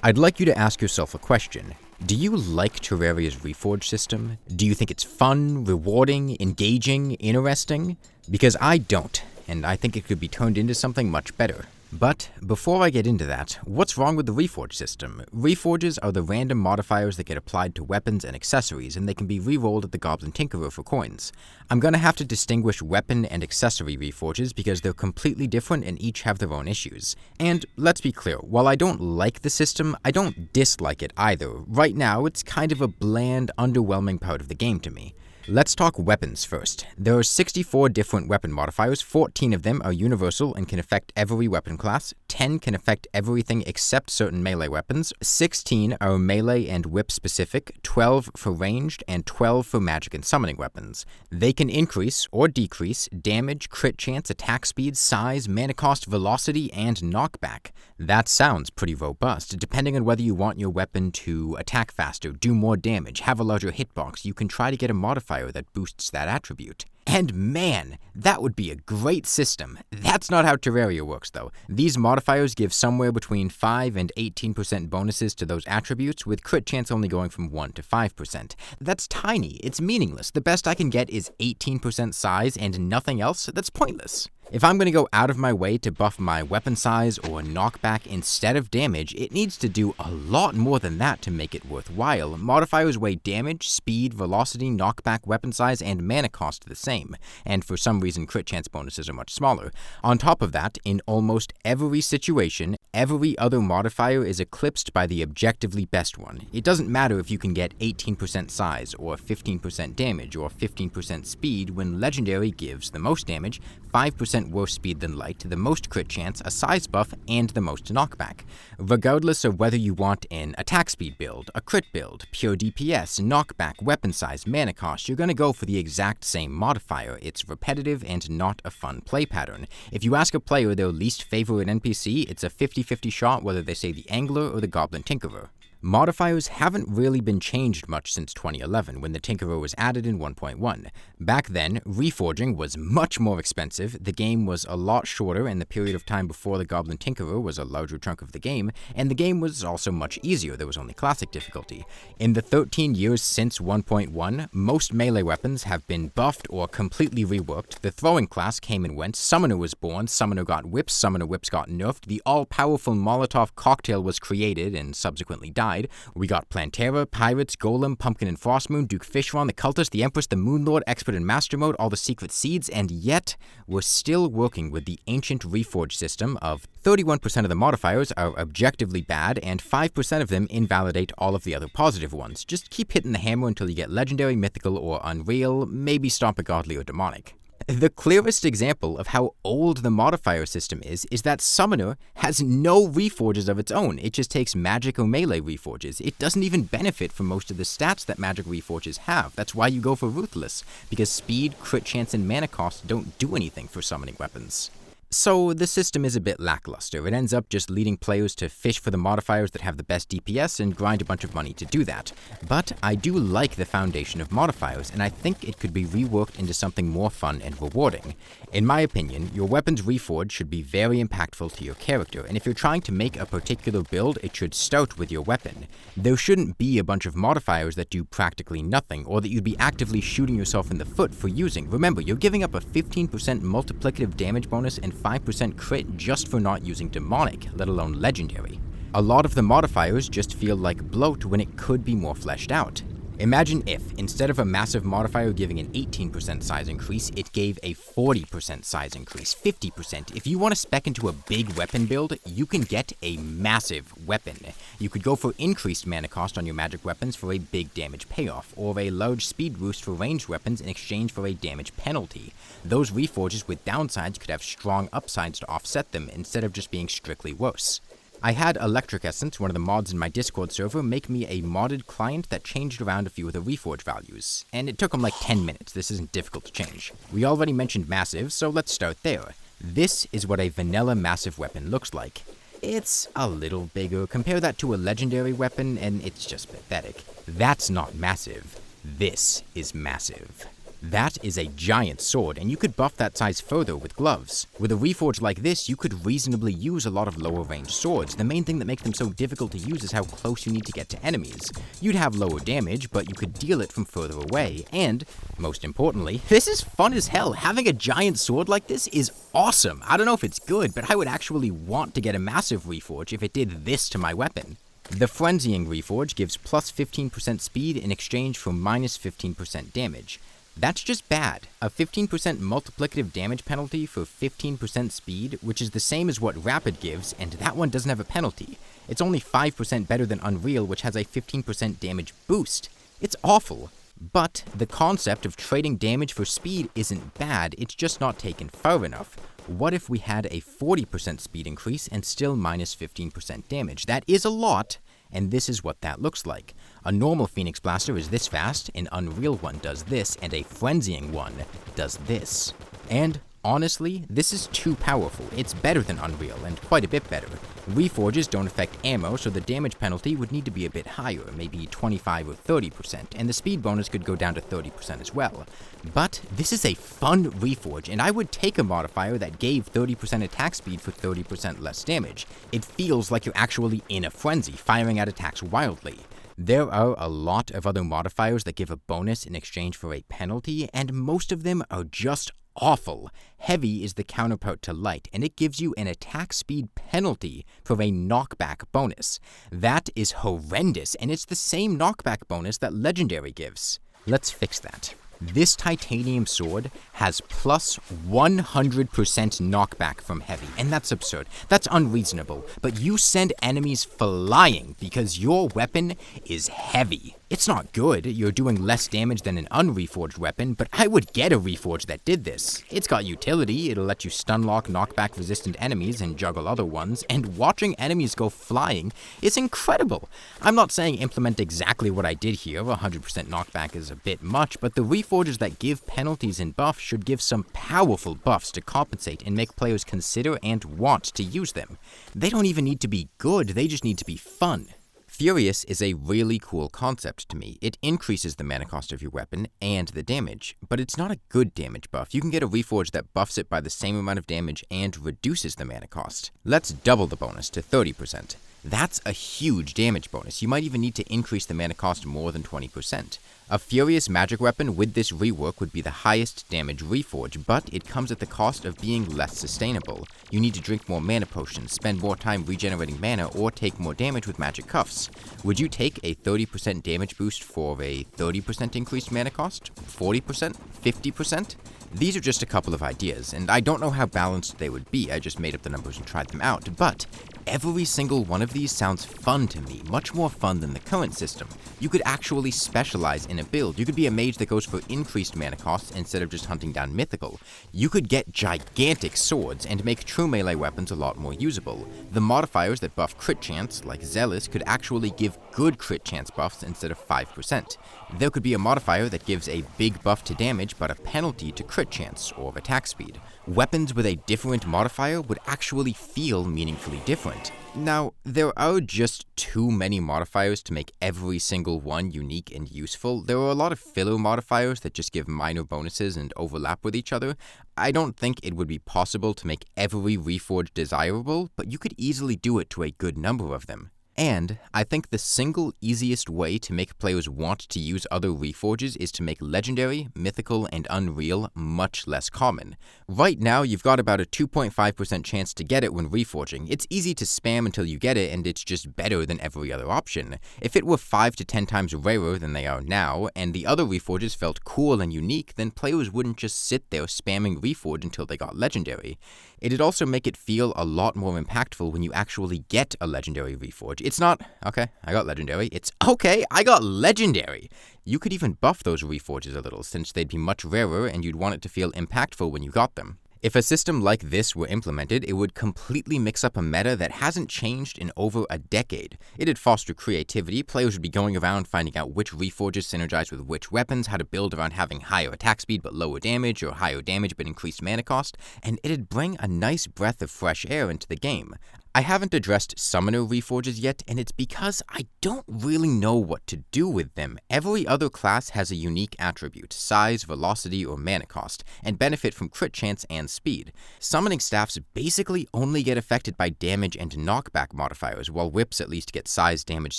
I'd like you to ask yourself a question. Do you like Terraria's Reforge system? Do you think it's fun, rewarding, engaging, interesting? Because I don't, and I think it could be turned into something much better. But before I get into that, what's wrong with the Reforge system? Reforges are the random modifiers that get applied to weapons and accessories, and they can be re-rolled at the Goblin Tinkerer for coins. I'm gonna have to distinguish weapon and accessory reforges because they're completely different and each have their own issues. And let's be clear, while I don't like the system, I don't dislike it either. Right now, it's kind of a bland, underwhelming part of the game to me. Let's talk weapons first. There are 64 different weapon modifiers, 14 of them are universal and can affect every weapon class, 10 can affect everything except certain melee weapons, 16 are melee and whip specific, 12 for ranged, and 12 for magic and summoning weapons. They can increase or decrease damage, crit chance, attack speed, size, mana cost, velocity, and knockback. That sounds pretty robust. Depending on whether you want your weapon to attack faster, do more damage, have a larger hitbox, you can try to get a modifier that boosts that attribute. And man, that would be a great system. That's not how Terraria works though. These modifiers give somewhere between 5 and 18% bonuses to those attributes, with crit chance only going from 1 to 5%. That's tiny, it's meaningless. The best I can get is 18% size and nothing else. That's pointless. If I'm going to go out of my way to buff my weapon size or knockback instead of damage, it needs to do a lot more than that to make it worthwhile. Modifiers weigh damage, speed, velocity, knockback, weapon size, and mana cost the same, and for some reason crit chance bonuses are much smaller. On top of that, in almost every situation, every other modifier is eclipsed by the objectively best one. It doesn't matter if you can get 18% size, or 15% damage, or 15% speed when Legendary gives the most damage, 5% worse speed than light, the most crit chance, a size buff, and the most knockback. Regardless of whether you want an attack speed build, a crit build, pure DPS, knockback, weapon size, mana cost, you're gonna go for the exact same modifier. It's repetitive and not a fun play pattern. If you ask a player their least favorite NPC, it's a 50-50 shot whether they say the Angler or the Goblin Tinkerer. Modifiers haven't really been changed much since 2011, when the Tinkerer was added in 1.1. Back then, reforging was much more expensive, the game was a lot shorter, and the period of time before the Goblin Tinkerer was a larger chunk of the game, and the game was also much easier, there was only classic difficulty. In the 13 years since 1.1, most melee weapons have been buffed or completely reworked, the throwing class came and went, Summoner was born, Summoner got whips, Summoner whips got nerfed, the all-powerful Molotov cocktail was created and subsequently died. We got Plantera, Pirates, Golem, Pumpkin and Frostmoon, Duke Fishron, the Cultist, the Empress, the Moonlord, Expert and Master Mode, all the secret seeds, and yet we're still working with the ancient Reforge system of 31% of the modifiers are objectively bad, and 5% of them invalidate all of the other positive ones. Just keep hitting the hammer until you get Legendary, Mythical, or Unreal, maybe stomp a Godly or Demonic. The clearest example of how old the modifier system is that Summoner has no reforges of its own. It just takes magic or melee reforges. It doesn't even benefit from most of the stats that magic reforges have. That's why you go for Ruthless, because speed, crit chance, and mana cost don't do anything for summoning weapons. So the system is a bit lackluster. It ends up just leading players to fish for the modifiers that have the best DPS and grind a bunch of money to do that. But I do like the foundation of modifiers, and I think it could be reworked into something more fun and rewarding. In my opinion, your weapon's reforge should be very impactful to your character, and if you're trying to make a particular build, it should start with your weapon. There shouldn't be a bunch of modifiers that do practically nothing, or that you'd be actively shooting yourself in the foot for using. Remember, you're giving up a 15% multiplicative damage bonus and 5% crit just for not using Demonic, let alone Legendary. A lot of the modifiers just feel like bloat when it could be more fleshed out. Imagine if, instead of a massive modifier giving an 18% size increase, it gave a 40% size increase, 50%. If you want to spec into a big weapon build, you can get a massive weapon. You could go for increased mana cost on your magic weapons for a big damage payoff, or a large speed boost for ranged weapons in exchange for a damage penalty. Those reforges with downsides could have strong upsides to offset them, instead of just being strictly worse. I had Electric Essence, one of the mods in my Discord server, make me a modded client that changed around a few of the reforge values, and it took him like 10 minutes. This isn't difficult to change. We already mentioned massive, so let's start there. This is what a vanilla massive weapon looks like. It's a little bigger. Compare that to a legendary weapon, and it's just pathetic. That's not massive. This is massive. That is a giant sword, and you could buff that size further with gloves. With a Reforge like this, you could reasonably use a lot of lower range swords. The main thing that makes them so difficult to use is how close you need to get to enemies. You'd have lower damage, but you could deal it from further away, and, most importantly, this is fun as hell. Having a giant sword like this is awesome. I don't know if it's good, but I would actually want to get a massive Reforge if it did this to my weapon. The Frenzying Reforge gives plus 15% speed in exchange for minus 15% damage. That's just bad. A 15% multiplicative damage penalty for 15% speed, which is the same as what Rapid gives, and that one doesn't have a penalty. It's only 5% better than Unreal, which has a 15% damage boost. It's awful. But the concept of trading damage for speed isn't bad, it's just not taken far enough. What if we had a 40% speed increase and still minus 15% damage? That is a lot, and this is what that looks like. A normal Phoenix Blaster is this fast, an Unreal one does this, and a Frenzying one does this. And honestly, this is too powerful. It's better than Unreal, and quite a bit better. Reforges don't affect ammo, so the damage penalty would need to be a bit higher, maybe 25 or 30%, and the speed bonus could go down to 30% as well. But this is a fun Reforge, and I would take a modifier that gave 30% attack speed for 30% less damage. It feels like you're actually in a frenzy, firing out attacks wildly. There are a lot of other modifiers that give a bonus in exchange for a penalty, and most of them are just awful. Heavy is the counterpart to light, and it gives you an attack speed penalty for a knockback bonus. That is horrendous, and it's the same knockback bonus that Legendary gives. Let's fix that. This titanium sword has plus 100% knockback from heavy, and that's absurd. That's unreasonable, but you send enemies flying because your weapon is heavy. It's not good, you're doing less damage than an unreforged weapon, but I would get a Reforge that did this. It's got utility, it'll let you stunlock knockback resistant enemies and juggle other ones, and watching enemies go flying is incredible. I'm not saying implement exactly what I did here, 100% knockback is a bit much, but the Reforges that give penalties and buffs should give some powerful buffs to compensate and make players consider and want to use them. They don't even need to be good, they just need to be fun. Furious is a really cool concept to me. It increases the mana cost of your weapon and the damage, but it's not a good damage buff. You can get a Reforge that buffs it by the same amount of damage and reduces the mana cost. Let's double the bonus to 30%. That's a huge damage bonus. You might even need to increase the mana cost more than 20%. A Furious magic weapon with this rework would be the highest damage Reforge, but it comes at the cost of being less sustainable. You need to drink more mana potions, spend more time regenerating mana, or take more damage with magic cuffs. Would you take a 30% damage boost for a 30% increased mana cost? 40%? 50%? These are just a couple of ideas, and I don't know how balanced they would be, I just made up the numbers and tried them out, but every single one of these sounds fun to me, much more fun than the current system. You could actually specialize in a build. You could be a mage that goes for increased mana costs instead of just hunting down Mythical. You could get gigantic swords and make true melee weapons a lot more usable. The modifiers that buff crit chance, like Zealous, could actually give good crit chance buffs instead of 5%. There could be a modifier that gives a big buff to damage but a penalty to crit chance or attack speed. Weapons with a different modifier would actually feel meaningfully different. Now, there are just too many modifiers to make every single one unique and useful. There are a lot of filler modifiers that just give minor bonuses and overlap with each other. I don't think it would be possible to make every Reforge desirable, but you could easily do it to a good number of them. And I think the single easiest way to make players want to use other Reforges is to make Legendary, Mythical, and Unreal much less common. Right now, you've got about a 2.5% chance to get it when reforging. It's easy to spam until you get it, and it's just better than every other option. If it were 5 to 10 times rarer than they are now, and the other Reforges felt cool and unique, then players wouldn't just sit there spamming Reforge until they got Legendary. It'd also make it feel a lot more impactful when you actually get a Legendary Reforge. It's not, okay, I got Legendary. It's, okay, I got Legendary. You could even buff those Reforges a little, since they'd be much rarer and you'd want it to feel impactful when you got them. If a system like this were implemented, it would completely mix up a meta that hasn't changed in over a decade. It'd foster creativity, players would be going around finding out which Reforges synergize with which weapons, how to build around having higher attack speed but lower damage, or higher damage but increased mana cost, and it'd bring a nice breath of fresh air into the game. I haven't addressed Summoner Reforges yet, and it's because I don't really know what to do with them. Every other class has a unique attribute, size, velocity, or mana cost, and benefit from crit chance and speed. Summoning staffs basically only get affected by damage and knockback modifiers, while whips at least get size, damage,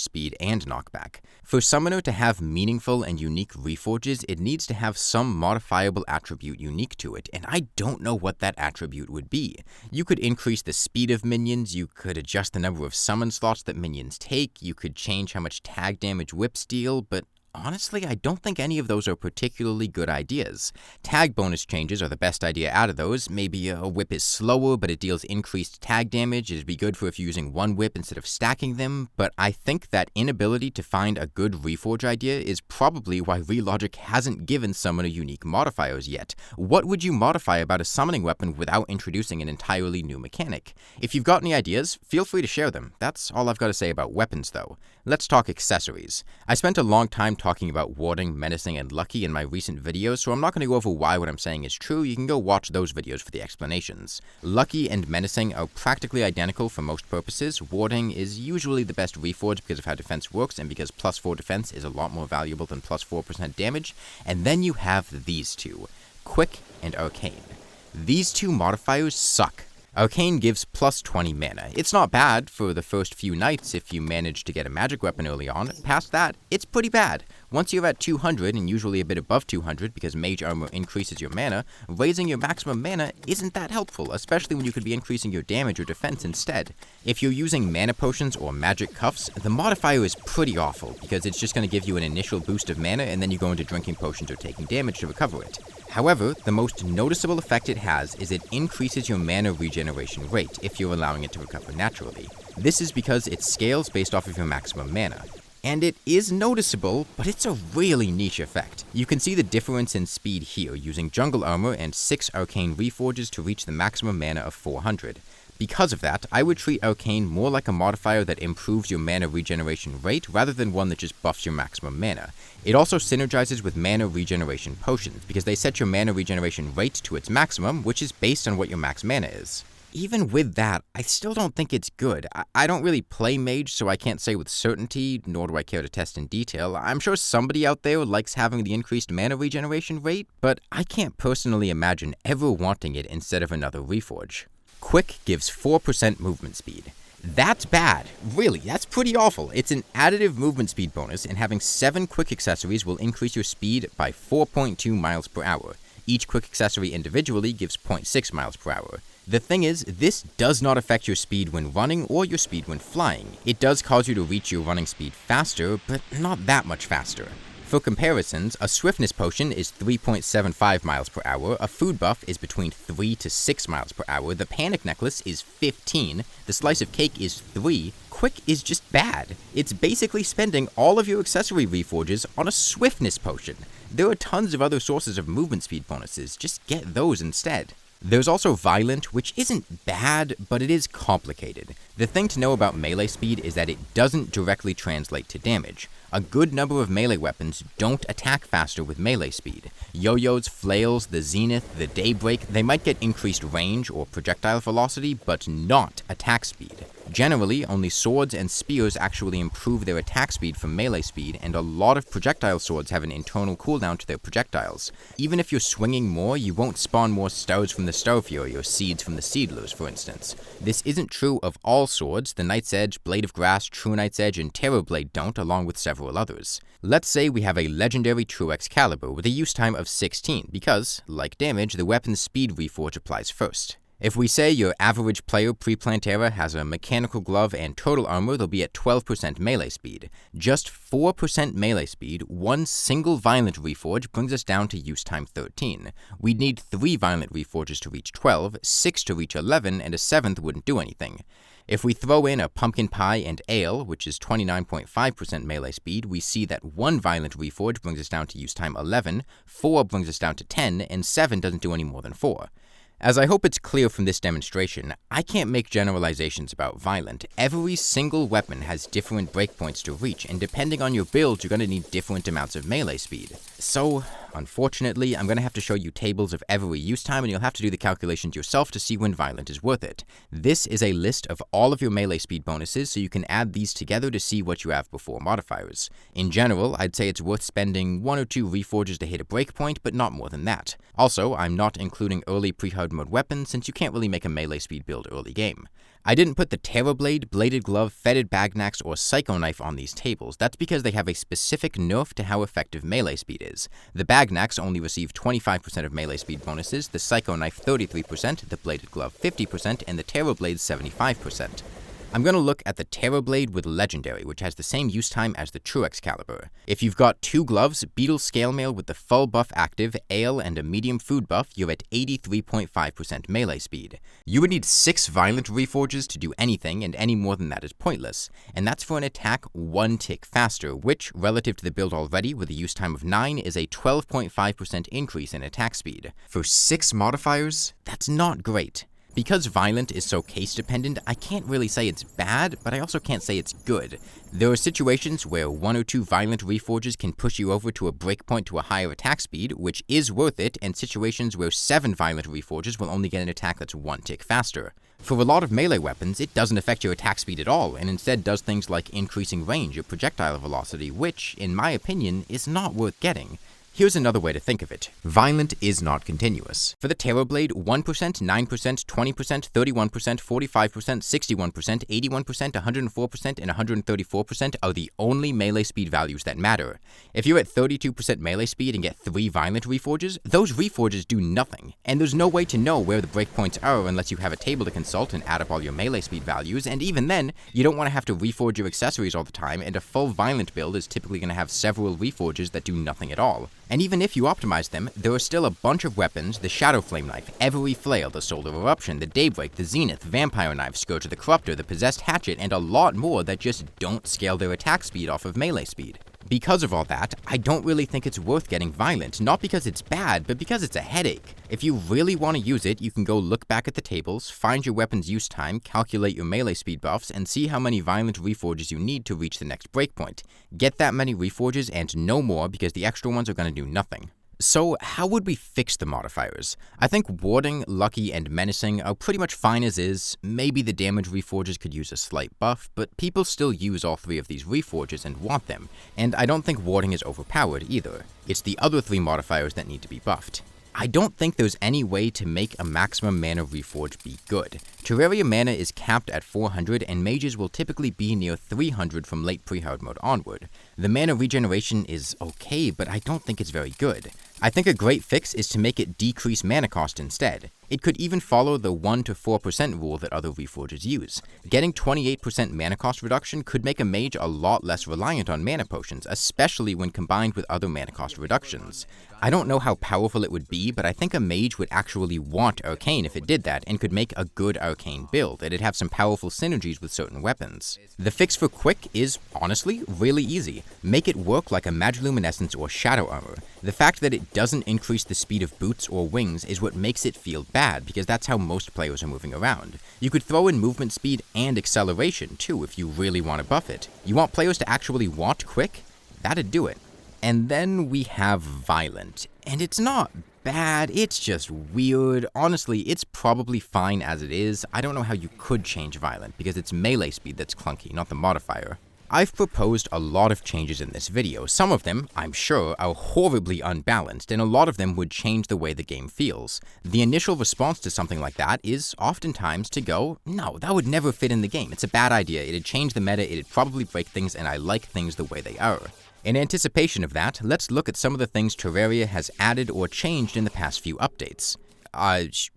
speed, and knockback. For Summoner to have meaningful and unique Reforges, it needs to have some modifiable attribute unique to it, and I don't know what that attribute would be. You could increase the speed of minions, you could adjust the number of summon slots that minions take, you could change how much tag damage whips deal, but honestly, I don't think any of those are particularly good ideas. Tag bonus changes are the best idea out of those. Maybe a whip is slower, but it deals increased tag damage. It'd be good for if you're using one whip instead of stacking them, but I think that inability to find a good Reforge idea is probably why Relogic hasn't given Summoner unique modifiers yet. What would you modify about a summoning weapon without introducing an entirely new mechanic? If you've got any ideas, feel free to share them. That's all I've got to say about weapons, though. Let's talk accessories. I spent a long time talking about warding, menacing, and lucky in my recent videos, so I'm not going to go over why what I'm saying is true. You can go watch those videos for the explanations. Lucky and menacing are practically identical for most purposes. Warding is usually the best Reforge because of how defense works and because plus 4 defense is a lot more valuable than plus 4% damage. And then you have these two, Quick and Arcane. These two modifiers suck. Arcane gives plus 20 mana. It's not bad for the first few nights if you manage to get a magic weapon early on. Past that, it's pretty bad. Once you're at 200, and usually a bit above 200 because mage armor increases your mana, raising your maximum mana isn't that helpful, especially when you could be increasing your damage or defense instead. If you're using mana potions or magic cuffs, the modifier is pretty awful because it's just going to give you an initial boost of mana and then you go into drinking potions or taking damage to recover it. However, the most noticeable effect it has is it increases your mana regeneration rate if you're allowing it to recover naturally. This is because it scales based off of your maximum mana. And it is noticeable, but it's a really niche effect. You can see the difference in speed here using jungle armor and 6 arcane reforges to reach the maximum mana of 400. Because of that, I would treat Arcane more like a modifier that improves your mana regeneration rate rather than one that just buffs your maximum mana. It also synergizes with mana regeneration potions, because they set your mana regeneration rate to its maximum, which is based on what your max mana is. Even with that, I still don't think it's good. I don't really play mage, so I can't say with certainty, nor do I care to test in detail. I'm sure somebody out there likes having the increased mana regeneration rate, but I can't personally imagine ever wanting it instead of another Reforge. Quick gives 4% movement speed. That's bad. Really, that's pretty awful. It's an additive movement speed bonus, and having 7 quick accessories will increase your speed by 4.2 miles per hour. Each quick accessory individually gives 0.6 miles per hour. The thing is, this does not affect your speed when running or your speed when flying. It does cause you to reach your running speed faster, but not that much faster. For comparisons, a swiftness potion is 3.75 miles per hour, a food buff is between 3 to 6 miles per hour, the panic necklace is 15, the slice of cake is 3, quick is just bad. It's basically spending all of your accessory reforges on a swiftness potion. There are tons of other sources of movement speed bonuses, just get those instead. There's also Violent, which isn't bad, but it is complicated. The thing to know about melee speed is that it doesn't directly translate to damage. A good number of melee weapons don't attack faster with melee speed. Yo-yos, flails, the zenith, the daybreak, they might get increased range or projectile velocity, but not attack speed. Generally, only swords and spears actually improve their attack speed from melee speed, and a lot of projectile swords have an internal cooldown to their projectiles. Even if you're swinging more, you won't spawn more stars from the Star Fury or seeds from the Seedlers, for instance. This isn't true of all swords. The Knight's Edge, Blade of Grass, True Knight's Edge, and Terra Blade don't, along with several others. Let's say we have a legendary True Excalibur with a use time of 16, because, like damage, the weapon's speed reforge applies first. If we say your average player pre-Plantera has a mechanical glove and total armor, they'll be at 12% melee speed. Just 4% melee speed, one single Violent Reforge brings us down to use time 13. We'd need 3 Violent Reforges to reach 12, 6 to reach 11, and a 7th wouldn't do anything. If we throw in a Pumpkin Pie and Ale, which is 29.5% melee speed, we see that 1 Violent Reforge brings us down to use time 11, 4 brings us down to 10, and 7 doesn't do any more than 4. As I hope it's clear from this demonstration, I can't make generalizations about Violent. Every single weapon has different breakpoints to reach, and depending on your build, you're going to need different amounts of melee speed. So, Unfortunately, I'm going to have to show you tables of every use time, and you'll have to do the calculations yourself to see when Violent is worth it. This is a list of all of your melee speed bonuses, so you can add these together to see what you have before modifiers. In general, I'd say it's worth spending 1 or 2 Reforges to hit a breakpoint, but not more than that. Also, I'm not including early pre-hard mode weapons, since you can't really make a melee speed build early game. I didn't put the Terra Blade, Bladed Glove, Fetid Bagnax, or Psycho Knife on these tables. That's because they have a specific nerf to how effective melee speed is. The Bagnax only receive 25% of melee speed bonuses, the Psycho Knife 33%, the Bladed Glove 50%, and the Terra Blade 75%. I'm going to look at the Terra Blade with Legendary, which has the same use time as the True Excalibur. If you've got 2 gloves, Beetle Scale Mail with the full buff active, ale, and a medium food buff, you're at 83.5% melee speed. You would need 6 Violent Reforges to do anything, and any more than that is pointless. And that's for an attack 1 tick faster, which, relative to the build already with a use time of 9, is a 12.5% increase in attack speed. For 6 modifiers, that's not great. Because Violent is so case dependent, I can't really say it's bad, but I also can't say it's good. There are situations where 1 or 2 Violent Reforges can push you over to a breakpoint to a higher attack speed, which is worth it, and situations where 7 Violent Reforges will only get an attack that's 1 tick faster. For a lot of melee weapons, it doesn't affect your attack speed at all, and instead does things like increasing range or projectile velocity, which, in my opinion, is not worth getting. Here's another way to think of it. Violent is not continuous. For the Terra Blade, 1%, 9%, 20%, 31%, 45%, 61%, 81%, 104%, and 134% are the only melee speed values that matter. If you're at 32% melee speed and get 3 Violent Reforges, those Reforges do nothing, and there's no way to know where the breakpoints are unless you have a table to consult and add up all your melee speed values, and even then, you don't want to have to reforge your accessories all the time, and a full Violent build is typically going to have several Reforges that do nothing at all. And even if you optimize them, there are still a bunch of weapons, the Shadow Flame Knife, Every Flail, the Solar Eruption, the Daybreak, the Zenith, Vampire Knife, Scourge of the Corruptor, the Possessed Hatchet, and a lot more that just don't scale their attack speed off of melee speed. Because of all that, I don't really think it's worth getting Violent, not because it's bad, but because it's a headache. If you really want to use it, you can go look back at the tables, find your weapon's use time, calculate your melee speed buffs, and see how many Violent Reforges you need to reach the next breakpoint. Get that many Reforges and no more, because the extra ones are going to do nothing. So, how would we fix the modifiers? I think Warding, Lucky, and Menacing are pretty much fine as is. Maybe the damage Reforges could use a slight buff, but people still use all 3 of these Reforges and want them, and I don't think Warding is overpowered either. It's the other 3 modifiers that need to be buffed. I don't think there's any way to make a maximum mana Reforge be good. Terraria mana is capped at 400, and mages will typically be near 300 from late pre-hard mode onward. The mana regeneration is okay, but I don't think it's very good. I think a great fix is to make it decrease mana cost instead. It could even follow the 1 to 4% rule that other Reforges use. Getting 28% mana cost reduction could make a mage a lot less reliant on mana potions, especially when combined with other mana cost reductions. I don't know how powerful it would be, but I think a mage would actually want Arcane if it did that, and could make a good Arcane build. It'd have some powerful synergies with certain weapons. The fix for Quick is, honestly, really easy. Make it work like a Magiluminescence or Shadow Armor. The fact that it doesn't increase the speed of boots or wings is what makes it feel bad, because that's how most players are moving around. You could throw in movement speed and acceleration too if you really want to buff it. You want players to actually want Quick? That'd do it. And then we have Violent, and it's not bad, it's just weird. Honestly, it's probably fine as it is. I don't know how you could change Violent, because it's melee speed that's clunky, not the modifier. I've proposed a lot of changes in this video. Some of them, I'm sure, are horribly unbalanced, and a lot of them would change the way the game feels. The initial response to something like that is oftentimes to go, no, that would never fit in the game. It's a bad idea, it'd change the meta, it'd probably break things, and I like things the way they are. In anticipation of that, let's look at some of the things Terraria has added or changed in the past few updates.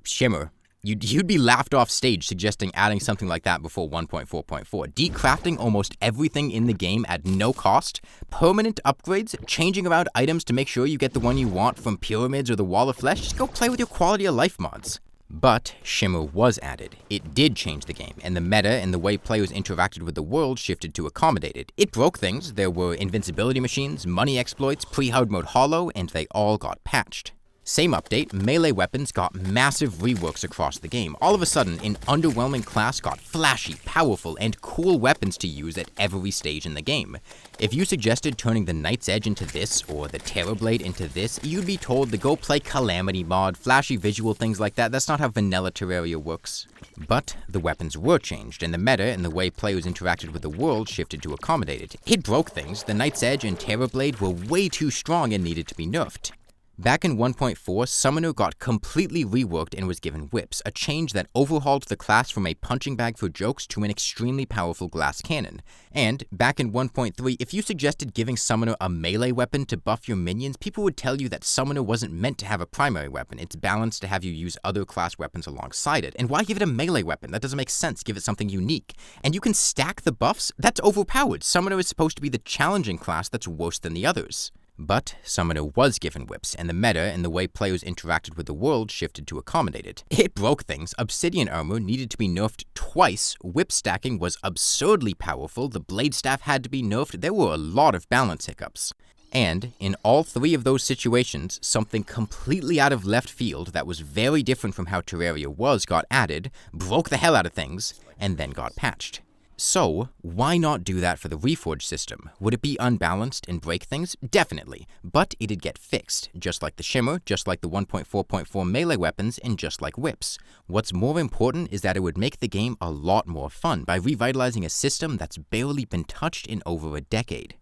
Shimmer. You'd be laughed off stage suggesting adding something like that before 1.4.4. Decrafting almost everything in the game at no cost, permanent upgrades, changing around items to make sure you get the one you want from Pyramids or the Wall of Flesh. Just go play with your quality of life mods. But Shimmer was added. It did change the game, and the meta and the way players interacted with the world shifted to accommodate it. It broke things. There were invincibility machines, money exploits, pre-hard mode hollow, and they all got patched. Same update, melee weapons got massive reworks across the game. All of a sudden, an underwhelming class got flashy, powerful, and cool weapons to use at every stage in the game. If you suggested turning the Knight's Edge into this, or the Terra Blade into this, you'd be told to go play Calamity mod, flashy visual things like that. That's not how vanilla Terraria works. But the weapons were changed, and the meta and the way players interacted with the world shifted to accommodate it. It broke things. The Knight's Edge and Terra Blade were way too strong and needed to be nerfed. Back in 1.4, Summoner got completely reworked and was given whips, a change that overhauled the class from a punching bag for jokes to an extremely powerful glass cannon. And back in 1.3, if you suggested giving Summoner a melee weapon to buff your minions, people would tell you that Summoner wasn't meant to have a primary weapon. It's balanced to have you use other class weapons alongside it. And why give it a melee weapon? That doesn't make sense. Give it something unique. And you can stack the buffs? That's overpowered. Summoner is supposed to be the challenging class that's worse than the others. But Summoner was given whips, and the meta and the way players interacted with the world shifted to accommodate it. It broke things. Obsidian armor needed to be nerfed twice, whip stacking was absurdly powerful, the blade staff had to be nerfed, there were a lot of balance hiccups. And in all three of those situations, something completely out of left field that was very different from how Terraria was got added, broke the hell out of things, and then got patched. So, why not do that for the Reforged system? Would it be unbalanced and break things? Definitely, but it'd get fixed, just like the Shimmer, just like the 1.4.4 melee weapons, and just like whips. What's more important is that it would make the game a lot more fun by revitalizing a system that's barely been touched in over a decade.